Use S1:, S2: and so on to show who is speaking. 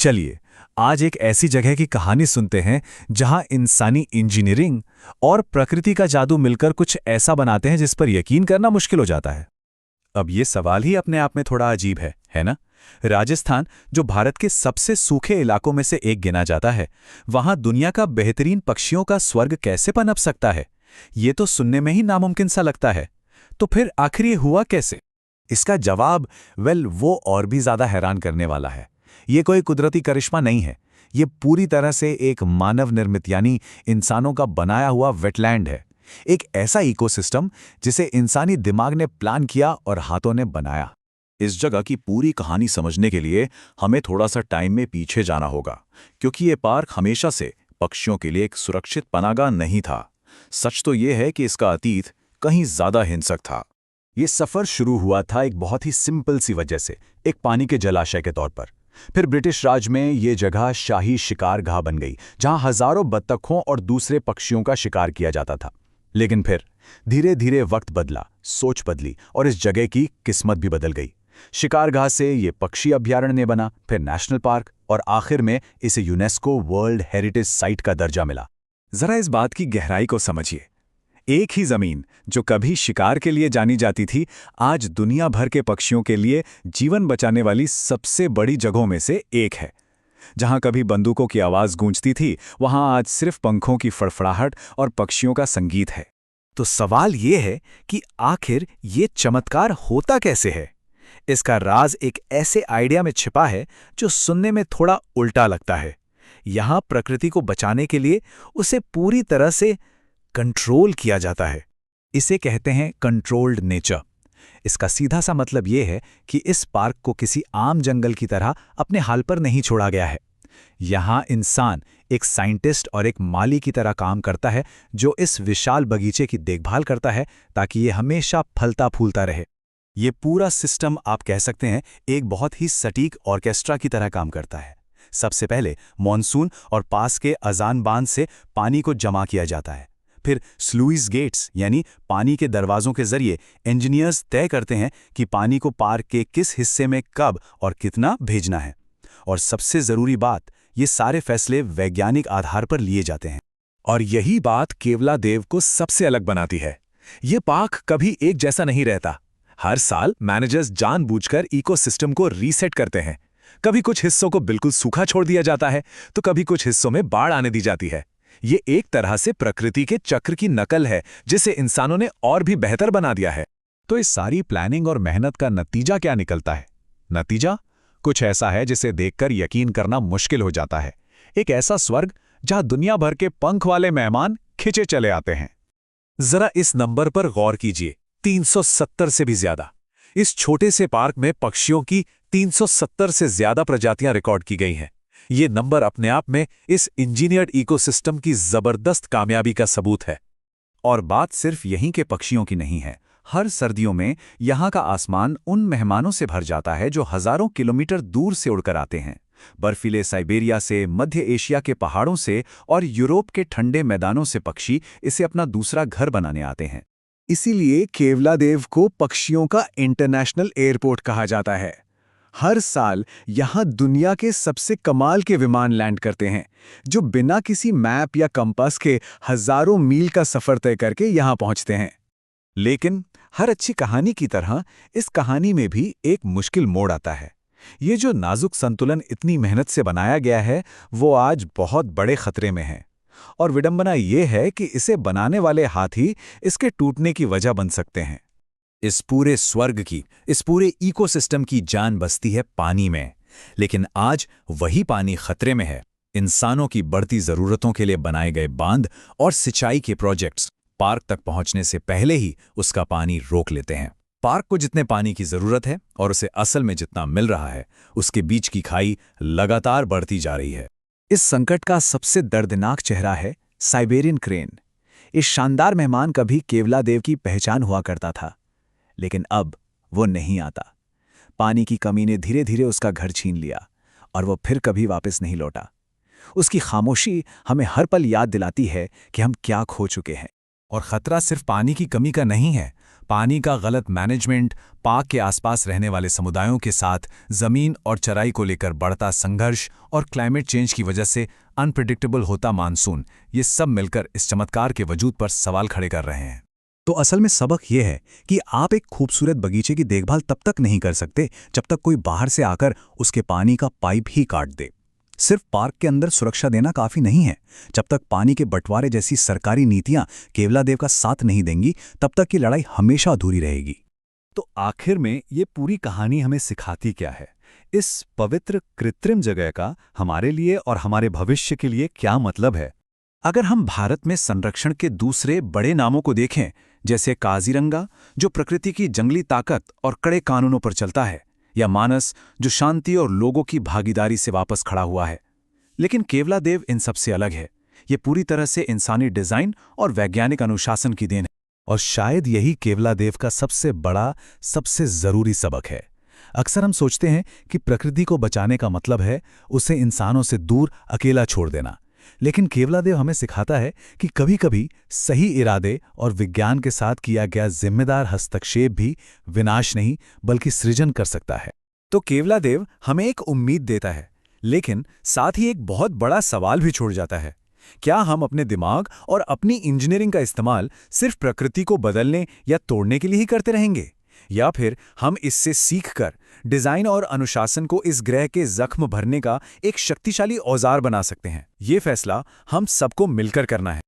S1: चलिए आज एक ऐसी जगह की कहानी सुनते हैं जहां इंसानी इंजीनियरिंग और प्रकृति का जादू मिलकर कुछ ऐसा बनाते हैं जिस पर यकीन करना मुश्किल हो जाता है। अब ये सवाल ही अपने आप में थोड़ा अजीब है ना? राजस्थान, जो भारत के सबसे सूखे इलाकों में से एक गिना जाता है, वहां दुनिया का बेहतरीन पक्षियों का स्वर्ग कैसे पनप सकता है? ये तो सुनने में ही नामुमकिन सा लगता है। तो फिर आखिर ये हुआ कैसे? इसका जवाब वो और भी ज्यादा हैरान करने वाला है। ये कोई कुदरती करिश्मा नहीं है। ये पूरी तरह से एक मानव निर्मित यानी इंसानों का बनाया हुआ वेटलैंड है। एक ऐसा इकोसिस्टम जिसे इंसानी दिमाग ने प्लान किया और हाथों ने बनाया। इस जगह की पूरी कहानी समझने के लिए हमें थोड़ा सा टाइम में पीछे जाना होगा, क्योंकि ये पार्क हमेशा से पक्षियों के लिए एक सुरक्षित पनागा नहीं था। सच तो ये है कि इसका अतीत कहीं ज्यादा हिंसक था। ये सफर शुरू हुआ था एक बहुत ही सिंपल सी वजह से, एक पानी के जलाशय के तौर पर। फिर ब्रिटिश राज में ये जगह शाही शिकारगाह बन गई, जहां हजारों बत्तखों और दूसरे पक्षियों का शिकार किया जाता था। लेकिन फिर धीरे धीरे वक्त बदला, सोच बदली और इस जगह की किस्मत भी बदल गई। शिकारगाह से ये पक्षी अभयारण्य बना, फिर नेशनल पार्क और आखिर में इसे यूनेस्को वर्ल्ड हेरिटेज साइट का दर्जा मिला। जरा इस बात की गहराई को समझिए। एक ही जमीन जो कभी शिकार के लिए जानी जाती थी, आज दुनिया भर के पक्षियों के लिए जीवन बचाने वाली सबसे बड़ी जगहों में से एक है। जहां कभी बंदूकों की आवाज गूंजती थी, वहां आज सिर्फ पंखों की फड़फड़ाहट और पक्षियों का संगीत है। तो सवाल ये है कि आखिर ये चमत्कार होता कैसे है? इसका राज एक ऐसे आइडिया में छिपा है जो सुनने में थोड़ा उल्टा लगता है। यहां प्रकृति को बचाने के लिए उसे पूरी तरह से कंट्रोल किया जाता है। इसे कहते हैं कंट्रोल्ड नेचर। इसका सीधा सा मतलब यह है कि इस पार्क को किसी आम जंगल की तरह अपने हाल पर नहीं छोड़ा गया है। यहां इंसान एक साइंटिस्ट और एक माली की तरह काम करता है, जो इस विशाल बगीचे की देखभाल करता है ताकि ये हमेशा फलता फूलता रहे। ये पूरा सिस्टम आप कह सकते हैं एक बहुत ही सटीक ऑर्केस्ट्रा की तरह काम करता है। सबसे पहले मॉनसून और पास के अजान बांध से पानी को जमा किया जाता है। फिर स्लुइस गेट्स यानी पानी के दरवाजों के जरिए इंजीनियर्स तय करते हैं कि पानी को पार्क के किस हिस्से में कब और कितना भेजना है। और सबसे जरूरी बात, ये सारे फैसले वैज्ञानिक आधार पर लिए जाते हैं। और यही बात केवलादेव को सबसे अलग बनाती है। ये पार्क कभी एक जैसा नहीं रहता। हर साल मैनेजर्स जानबूझकर इकोसिस्टम को रीसेट करते हैं। कभी कुछ हिस्सों को बिल्कुल सूखा छोड़ दिया जाता है, तो कभी कुछ हिस्सों में बाढ़ आने दी जाती है। ये एक तरह से प्रकृति के चक्र की नकल है, जिसे इंसानों ने और भी बेहतर बना दिया है। तो इस सारी प्लानिंग और मेहनत का नतीजा क्या निकलता है? नतीजा कुछ ऐसा है जिसे देखकर यकीन करना मुश्किल हो जाता है। एक ऐसा स्वर्ग जहां दुनिया भर के पंख वाले मेहमान खिंचे चले आते हैं। जरा इस नंबर पर गौर कीजिए, 370 से भी ज्यादा। इस छोटे से पार्क में पक्षियों की 370 से ज्यादा प्रजातियां रिकॉर्ड की गई हैं। ये नंबर अपने आप में इस इंजीनियर्ड इकोसिस्टम की जबरदस्त कामयाबी का सबूत है। और बात सिर्फ यहीं के पक्षियों की नहीं है। हर सर्दियों में यहाँ का आसमान उन मेहमानों से भर जाता है जो हजारों किलोमीटर दूर से उड़कर आते हैं। बर्फीले साइबेरिया से, मध्य एशिया के पहाड़ों से और यूरोप के ठंडे मैदानों से पक्षी इसे अपना दूसरा घर बनाने आते हैं। इसीलिए केवलादेव को पक्षियों का इंटरनेशनल एयरपोर्ट कहा जाता है। हर साल यहाँ दुनिया के सबसे कमाल के विमान लैंड करते हैं, जो बिना किसी मैप या कंपास के हजारों मील का सफर तय करके यहाँ पहुँचते हैं। लेकिन हर अच्छी कहानी की तरह इस कहानी में भी एक मुश्किल मोड़ आता है। ये जो नाजुक संतुलन इतनी मेहनत से बनाया गया है, वो आज बहुत बड़े खतरे में है। और विडंबना ये है कि इसे बनाने वाले हाथ ही इसके टूटने की वजह बन सकते हैं। इस पूरे स्वर्ग की, इस पूरे इकोसिस्टम की जान बसती है पानी में। लेकिन आज वही पानी खतरे में है। इंसानों की बढ़ती जरूरतों के लिए बनाए गए बांध और सिंचाई के प्रोजेक्ट्स पार्क तक पहुंचने से पहले ही उसका पानी रोक लेते हैं। पार्क को जितने पानी की जरूरत है और उसे असल में जितना मिल रहा है, उसके बीच की खाई लगातार बढ़ती जा रही है। इस संकट का सबसे दर्दनाक चेहरा है साइबेरियन क्रेन। इस शानदार मेहमान कभी केवलादेव की पहचान हुआ करता था, लेकिन अब वो नहीं आता। पानी की कमी ने धीरे धीरे उसका घर छीन लिया और वो फिर कभी वापस नहीं लौटा। उसकी खामोशी हमें हर पल याद दिलाती है कि हम क्या खो चुके हैं। और खतरा सिर्फ पानी की कमी का नहीं है। पानी का गलत मैनेजमेंट, पाक के आसपास रहने वाले समुदायों के साथ जमीन और चराई को लेकर बढ़ता संघर्ष और क्लाइमेट चेंज की वजह से अनप्रिडिक्टेबल होता मानसून, ये सब मिलकर इस चमत्कार के वजूद पर सवाल खड़े कर रहे हैं।
S2: तो असल में सबक ये है कि आप एक खूबसूरत बगीचे की देखभाल तब तक नहीं कर सकते जब तक कोई बाहर से आकर उसके पानी का पाइप ही काट दे। सिर्फ पार्क के अंदर सुरक्षा देना काफी नहीं है। जब तक पानी के बंटवारे जैसी सरकारी नीतियां केवलादेव का साथ नहीं देंगी, तब तक की लड़ाई हमेशा अधूरी रहेगी।
S3: तो आखिर में ये पूरी कहानी हमें सिखाती क्या है? इस पवित्र कृत्रिम जगह का हमारे लिए और हमारे भविष्य के लिए क्या मतलब है?
S1: अगर हम भारत में संरक्षण के दूसरे बड़े नामों को देखें, जैसे काजीरंगा जो प्रकृति की जंगली ताकत और कड़े कानूनों पर चलता है, या मानस जो शांति और लोगों की भागीदारी से वापस खड़ा हुआ है, लेकिन केवलादेव इन सबसे अलग है। ये पूरी तरह से इंसानी डिजाइन और वैज्ञानिक अनुशासन की देन है। और शायद यही केवलादेव का सबसे बड़ा, सबसे जरूरी सबक है। अक्सर हम सोचते हैं कि प्रकृति को बचाने का मतलब है उसे इंसानों से दूर अकेला छोड़ देना, लेकिन केवलादेव हमें सिखाता है कि कभी-कभी सही इरादे और विज्ञान के साथ किया गया जिम्मेदार हस्तक्षेप भी विनाश नहीं बल्कि सृजन कर सकता है। तो केवलादेव हमें एक उम्मीद देता है, लेकिन साथ ही एक बहुत बड़ा सवाल भी छोड़ जाता है। क्या हम अपने दिमाग और अपनी इंजीनियरिंग का इस्तेमाल सिर्फ प्रकृति को बदलने या तोड़ने के लिए ही करते रहेंगे, या फिर हम इससे सीखकर डिजाइन और अनुशासन को इस ग्रह के जख्म भरने का एक शक्तिशाली औजार बना सकते हैं? ये फैसला हम सबको मिलकर करना है।